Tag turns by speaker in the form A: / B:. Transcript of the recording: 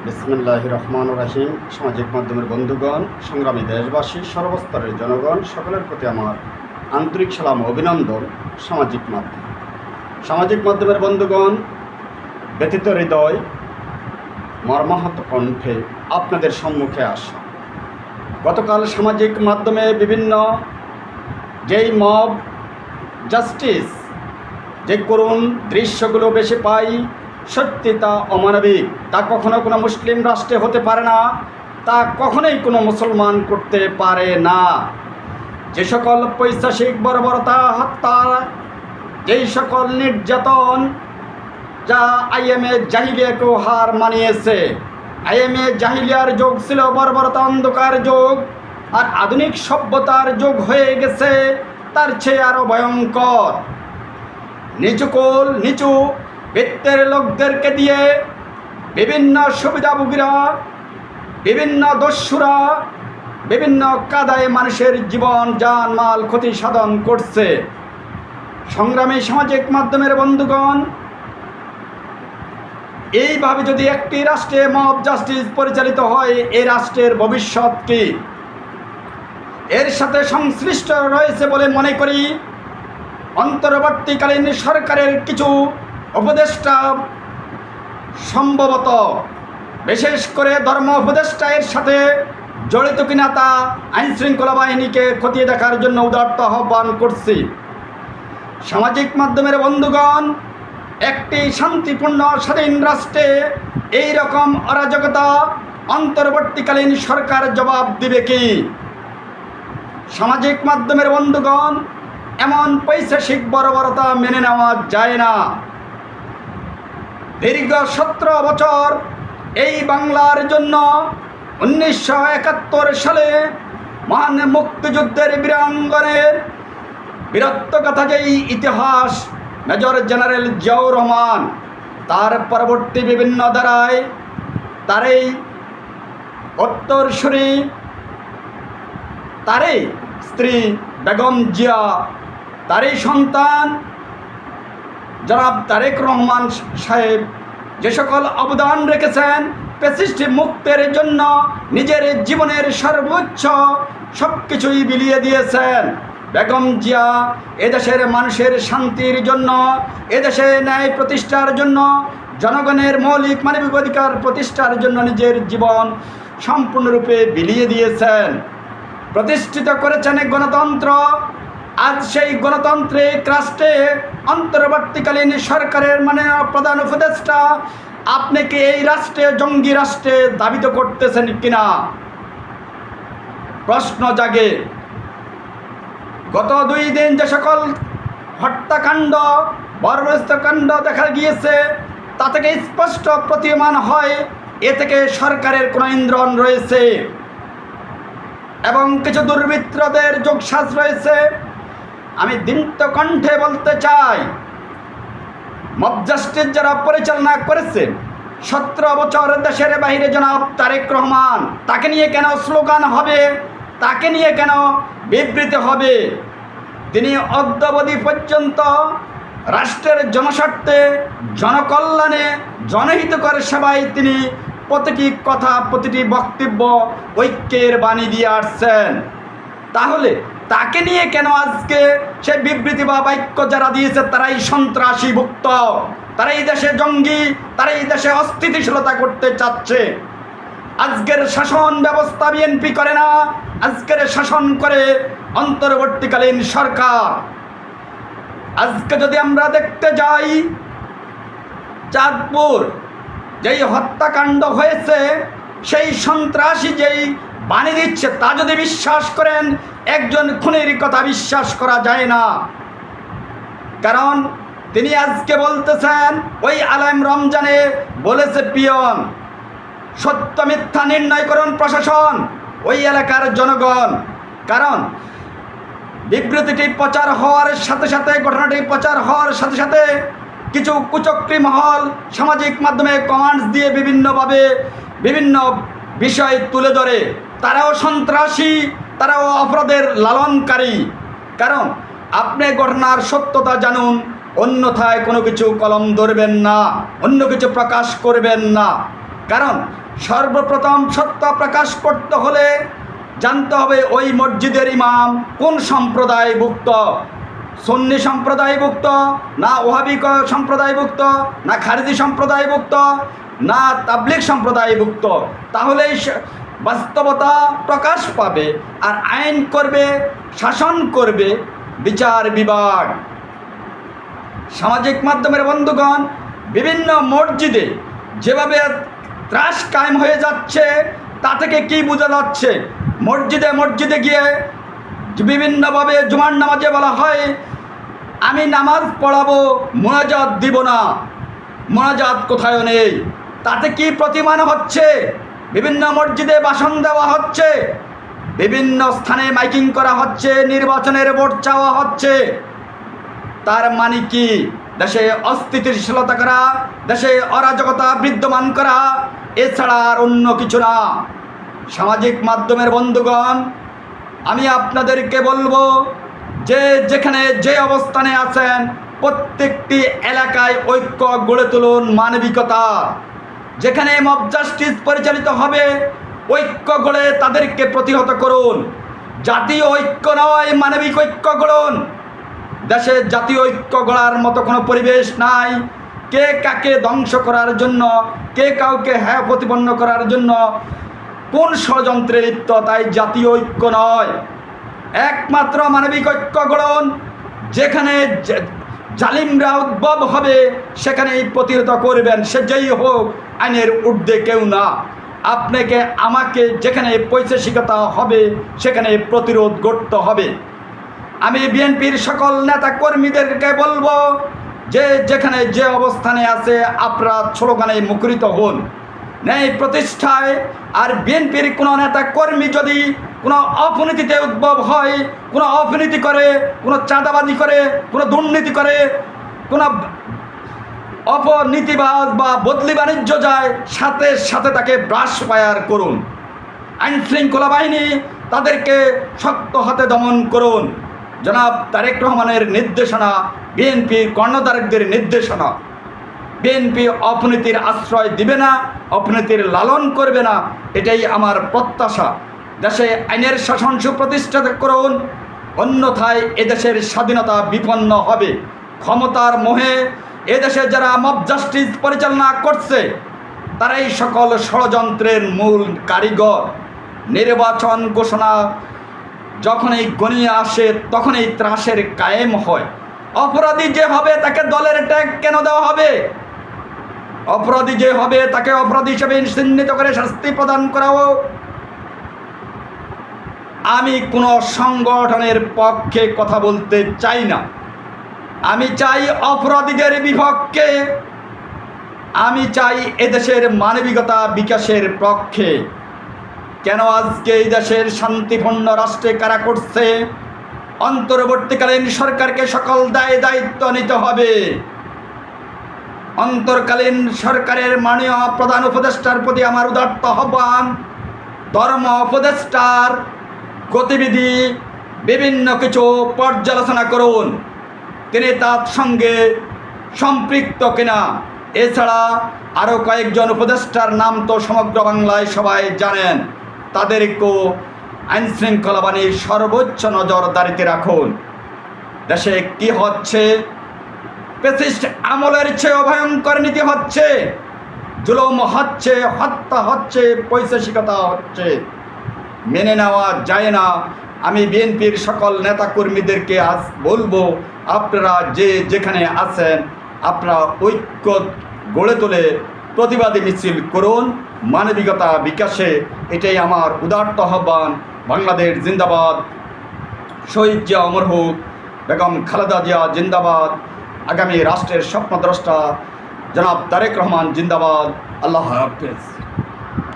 A: বিসমিল্লাহির রহমানির রহিম। সামাজিক মাধ্যমের বন্ধুগণ, সংগ্রামী দেশবাসী, সর্বস্তরের জনগণ সকলের প্রতি আমার আন্তরিক সালাম ও অভিনন্দন। সামাজিক মাধ্যমের বন্ধুগণ, ব্যথিত হৃদয়, মর্মাহত কণ্ঠে আপনাদের সম্মুখে আসা। গতকাল সামাজিক মাধ্যমে বিভিন্ন যেই মব জাস্টিস, যে করুণ দৃশ্যগুলো বেশি পাই, সত্যি তা অমানবিক। তা কখনো কোনো মুসলিম রাষ্ট্রে হতে পারে না, তা কখনোই কোনো মুসলমান করতে পারে না। যে সকল পৈশাচিক বর্বরতা, হত্যা, যেই সকল নির্যাতন, যা আইএমএ জাহিলিয়াকেও হার মানিয়েছে। আইএমএ জাহিলিয়ার যুগ ছিল বর্বরতা, অন্ধকার যুগ, আর আধুনিক সভ্যতার যুগ হয়ে গেছে তার চেয়ে আরও ভয়ঙ্কর। নিচু বৃত্তের লোকদেরকে দিয়ে বিভিন্ন সুবিধাভোগীরা, বিভিন্ন দস্যুরা বিভিন্ন কাদায় মানুষের জীবন জানমাল ক্ষতি সাধন করছে। সংগ্রামী সামাজিক মাধ্যমের বন্ধুগণ, এইভাবে যদি একটি রাষ্ট্রে মব জাস্টিস পরিচালিত হয়, এই রাষ্ট্রের ভবিষ্যৎ কি? এর সাথে সংশ্লিষ্ট রয়েছে বলে মনে করি অন্তর্বর্তীকালীন সরকারের কিছু উপদেষ্টা, সম্ভবত বিশেষ করে ধর্ম উপদেষ্টা এর সাথে জড়িত কিনা তা আইনশৃঙ্খলা বাহিনীকে খতিয়ে দেখার জন্য উদাত্ত আহ্বান করছি। সামাজিক মাধ্যমের বন্ধুগণ, একটি শান্তিপূর্ণ স্বাধীন রাষ্ট্রে এই রকম অরাজকতা অন্তর্বর্তীকালীন সরকার জবাব দিবে কি? সামাজিক মাধ্যমের বন্ধুগণ, এমন পৈশাচিক বর্বরতা মেনে নেওয়া যায় না। দীর্ঘ 17 বছর এই বাংলার জন্য 1971 সালে মহান মুক্তিযুদ্ধের বীরাঙ্গনের বীরত্বগাথা যেই ইতিহাস, মেজর জেনারেল জিয়াউর রহমান, তার পরবর্তী বিভিন্ন ধারায় তারই উত্তরসূরি, তারই স্ত্রী বেগম জিয়া, তারই সন্তান জনাব তারেক রহমান সাহেব যে সকল অবদান রেখেছেন, ফ্যাসিস্ট মুক্তের জন্য নিজের জীবনের সর্বোচ্চ সব কিছুই বিলিয়ে দিয়েছেন। বেগম জিয়া এদেশের মানুষের শান্তির জন্য, এদেশে ন্যায় প্রতিষ্ঠার জন্য, জনগণের মৌলিক মানবিক অধিকার প্রতিষ্ঠার জন্য নিজের জীবন সম্পূর্ণরূপে বিলিয়ে দিয়েছেন। প্রতিষ্ঠিত করেছেন গণতন্ত্র। আজ সেই গণতান্ত্রিক রাষ্ট্রে অন্তর্বর্তীকালীন সরকারের প্রধান উপদেষ্টা আপনি কি এই রাষ্ট্রে জঙ্গি রাষ্ট্রে দাবিত করতেছেন কিনা প্রশ্ন জাগে। গত 2 দিন যে সকল হত্যাকাণ্ড, বর্বরতাকাণ্ড দেখা গিয়েছে, তা থেকে স্পষ্ট প্রতীয়মান হয় এ থেকে সরকারের কোনো ইন্ধন রয়েছে এবং কিছু দুর্বৃত্তদের যোগসাজ রয়েছে। আমি দীপ্ত কণ্ঠে বলতে চাই, মব জাস্টিস যারা পরিচালনা করেছে 17 বছর দেশের বাইরে জনাব তারেক রহমান, তাকে নিয়ে কেন স্লোগান হবে, তাকে নিয়ে কেন বিবৃতি হবে? তিনি অদ্যাবধি পর্যন্ত রাষ্ট্রের জনস্বার্থে, জনকল্যাণে, জনহিতকর সেবায় তিনি প্রতিটি কথা, প্রতিটি বক্তব্য ঐক্যের বাণী দিয়ে আসছেন। তাহলে তাকে নিয়ে কেন আজকে সে বিবৃতি বা বাক্য যারা দিয়েছে তারাই সন্ত্রাসী ভুক্ত, তারাই দেশে জঙ্গি, তারাই দেশে অস্থিতিশীলতা করতে চাচ্ছে? আজকের শাসন ব্যবস্থা বিএনপি করে না, আজকের শাসন করে অন্তর্বর্তীকালীন সরকার। আজকে যদি আমরা দেখতে যাই, চাঁদপুর যেই হত্যাকাণ্ড হয়েছে, সেই সন্ত্রাসী যেই বাণী দিচ্ছে, তা যদি বিশ্বাস করেন, একজন খুনের কথা বিশ্বাস করা যায় না। কারণ তিনি আজকে বলতেছেন ওই আলেম রমজানে বলেছে পিয়ন, সত্য মিথ্যা নির্ণয় করুন প্রশাসন, ওই এলাকার জনগণ। কারণ বিবৃতিটি প্রচার হওয়ার সাথে সাথে, ঘটনাটি প্রচার হওয়ার সাথে সাথে কিছু কুচক্রী মহল সামাজিক মাধ্যমে কমেন্টস দিয়ে বিভিন্নভাবে বিভিন্ন বিষয় তুলে ধরে। তারাও সন্ত্রাসী, তারাও অপরাধের লালনকারী। কারণ আপনি ঘটনার সত্যতা জানুন, অন্যথায় কোনো কিছু কলম ধরবেন না, অন্য কিছু প্রকাশ করবেন না। কারণ সর্বপ্রথম সত্য প্রকাশ করতে হলে জানতে হবে ওই মসজিদের ইমাম কোন সম্প্রদায়ভুক্ত, সুন্নি সম্প্রদায়ভুক্ত, না ওহাবি সম্প্রদায়ভুক্ত, না খারিজি সম্প্রদায়ভুক্ত, না তাবলিগ সম্প্রদায়ভুক্ত। তাহলেই বাস্তবতা প্রকাশ পাবে। আর আইন করবে, শাসন করবে বিচার বিভাগ। সামাজিক মাধ্যমের বন্ধুগণ, বিভিন্ন মসজিদে যেভাবে ত্রাস কায়েম হয়ে যাচ্ছে তা থেকে কি বোঝা যাচ্ছে? মসজিদে মসজিদে গিয়ে বিভিন্নভাবে জুমার নামাজে বলা হয় আমি নামাজ পড়াবো, মোনাজাত দিব না। মোনাজাত কোথাও নেই। তাতে কি প্রতিমান হচ্ছে? বিভিন্ন মসজিদে ভাষণ দেওয়া হচ্ছে, বিভিন্ন স্থানে মাইকিং করা হচ্ছে, নির্বাচনের ভোট চাওয়া হচ্ছে। তার মানে কি? দেশে অস্থিতিশীলতা করা, দেশে অরাজকতা বিদ্যমান করা, এছাড়া আর অন্য কিছু না। সামাজিক মাধ্যমের বন্ধুগণ, আমি আপনাদেরকে বলবো যে যেখানে যে অবস্থানে আছেন প্রত্যেকটি এলাকায় ঐক্য গড়ে তুলুন, মানবিকতা। যেখানে মব জাস্টিস পরিচালিত হবে ঐক্য গড়ে তাদেরকে প্রতিহত করুন। জাতীয় ঐক্য নয়, মানবিক ঐক্য গড়ুন। দেশে জাতীয় ঐক্য গড়ার মতো কোনো পরিবেশ নাই। কে কাকে ধ্বংস করার জন্য, কে কাউকে হ্যাঁ প্রতিপন্ন করার জন্য কোন ষড়যন্ত্রে লিপ্ত, তাই জাতীয় ঐক্য নয়। একমাত্র মানবিক ঐক্য গড়ুন। যেখানে জালিমরা উদ্ভব হবে সেখানেই প্রতিহত করবেন, সে যেই হোক, আইনের ঊর্ধ্বে কেউ না। আপনাকে আমাকে যেখানে পৈশাচিকতা হবে সেখানে প্রতিরোধ গড়তে হবে। আমি বিএনপির সকল নেতা কর্মীদেরকে বলবো যে যেখানে যে অবস্থানে আছে আপনারা স্লোগানে মুখরিত হন, ন্যায় প্রতিষ্ঠায়। আর বিএনপির কোনো নেতা কর্মী যদি কোনো অপনীতিতে উদ্ভব হয়, কোনো অপনীতি করে, কোনো চাঁদাবাজি করে, কোনো দুর্নীতি করে, কোনো অপনীতিবাজ বা বদলি বাণিজ্য যায়, সাথে সাথে তাকে ব্রাশ ফায়ার করুন। আইন শৃঙ্খলা বাহিনী তাদেরকে শক্ত হাতে দমন করুন। জনাব তারেক রহমানের নির্দেশনা, বিএনপির কর্ণধারকদের নির্দেশনা। বিএনপি অপনীতির আশ্রয় দিবে না, অপনীতির লালন করবে না, এটাই আমার প্রত্যাশা। দেশে আইনের শাসন সুপ্রতিষ্ঠিত করুন, অন্যথায় এদেশের স্বাধীনতা বিপন্ন হবে। ক্ষমতার মোহে এদেশে যারা মব জাস্টিস পরিচালনা করছে তারাই সকল ষড়যন্ত্রের মূল কারিগর। নির্বাচন ঘোষণা যখনই গনিয়ে আসে তখনই ত্রাসের কায়েম হয়। অপরাধী যে হবে তাকে দলের ট্যাগ কেন দেওয়া হবে? অপরাধী যে হবে তাকে অপরাধী হিসেবে চিহ্নিত করে শাস্তি প্রদান করাও। আমি কোনো সংগঠনের পক্ষে কথা বলতে চাই না। আমি চাই অপরাধীদের বিপক্ষে। আমি চাই এদেশের মানবিকতা বিকাশের পক্ষে। কেন আজকে এই দেশের শান্তিপূর্ণ রাষ্ট্রে কারা করছে? অন্তর্বর্তীকালীন সরকারকে সকল দায় দায়িত্ব নিতে হবে। অন্তর্কালীন সরকারের মাননীয় প্রধান উপদেষ্টার প্রতি আমার উদাত্ত আহ্বান, ধর্ম উপদেষ্টার গতিবিধি বিভিন্ন কিছু পর্যালোচনা করুন, তিনি তার সঙ্গে সম্পৃক্ত কিনা। এছাড়া আরও কয়েকজন উপদেষ্টার নাম তো সমগ্র বাংলায় সবাই জানেন, তাদেরকেও আইনশৃঙ্খলা বাহিনীর সর্বোচ্চ নজরদারিতে রাখুন। দেশে কি হচ্ছে? ফ্যাসিস্ট আমলের চেয়েও ভয়ঙ্কর নীতি হচ্ছে, জুলুম হচ্ছে, হত্যা হচ্ছে, পৈশাচিকতা হচ্ছে। মেনে নেওয়া যায় না। আমি বিএনপির সকল নেতাকর্মীদেরকে আজ বলবো, আপনারা যে যেখানে আছেন আপনারা ঐক্য গড়ে তোলে প্রতিবাদী মিছিল করুন, মানবিকতা বিকাশে। এটাই আমার উদাত্ত আহ্বান। বাংলাদেশ জিন্দাবাদ। শহীদ জিয়া অমর হোক, বেগম খালেদা জিয়া জিন্দাবাদ। আগামী রাষ্ট্রের স্বপ্নদ্রষ্টা জনাব তারেক রহমান জিন্দাবাদ। আল্লাহ হাফেজ।